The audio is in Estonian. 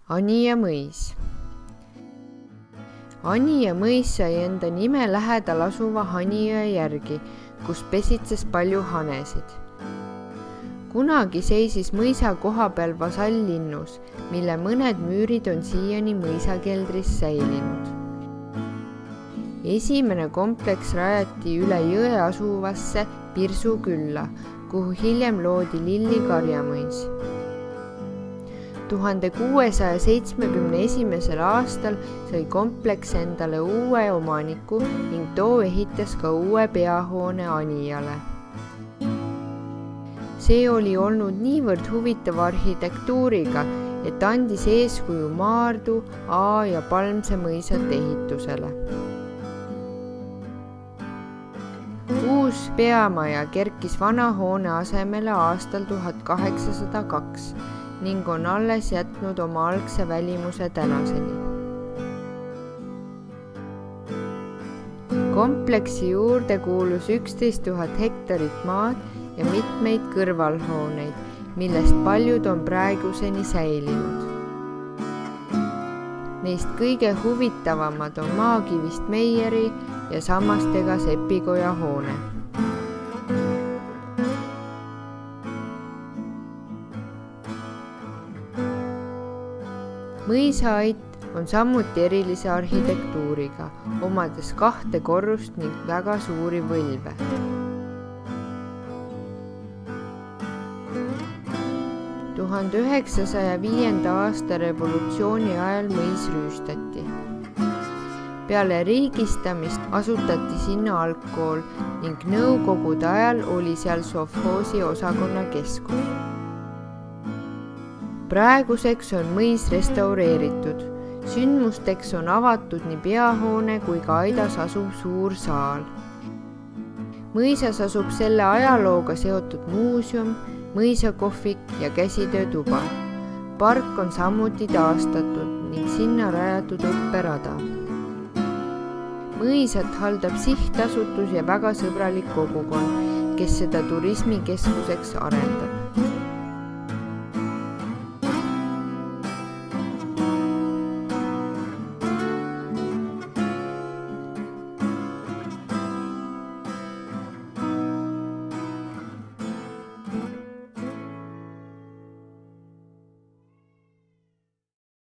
Anija mõis. Anija mõis sai enda nime lähedal asuva Hanijõe järgi, kus pesitses palju hanesid. Kunagi seisis mõisa koha peal vasalllinnus, mille mõned müürid on siiani mõisakeldris säilinud. Esimene kompleks rajati üle jõe asuvasse Pirsu külla, kuhu hiljem loodi Lilli karjamõis. 1671. aastal sai kompleks endale uue omaniku ning too ehitas ka uue peahoone Anijale. See oli olnud niivõrd huvitava arhitektuuriga, et andis eeskuju Maardu, Aa ja Palmse mõisate ehitusele. Uus peamaja kerkis vana hoone asemele aastal 1802 ning on alles jätnud oma algse välimuse tänaseni. Kompleksi juurde kuulus 11 000 hektarit maad ja mitmeid kõrvalhooneid, millest paljud on praeguseni säilinud. Neist kõige huvitavamad on maakivist Meieri ja sammastega Sepikoja hoone. Mõisaait on samuti erilise arhitektuuriga, omades 2 korrust ning väga suuri võlve. 1905. aasta revolutsiooni ajal mõis rüüstati. Peale riigistamist asutati sinna algkool ning nõukogude ajal oli seal sovhoosi osakonna keskus. Praeguseks on mõis restaureeritud. Sündmusteks on avatud nii peahoone kui ka aidas asuv suur saal. Mõisas asub selle ajalooga seotud muuseum, mõisakohvik ja käsitöötuba. Park on samuti taastatud ning sinna rajatud õpperada. Mõisat haldab sihtasutus ja väga sõbralik kogukond, kes seda turismikeskuseks arendab.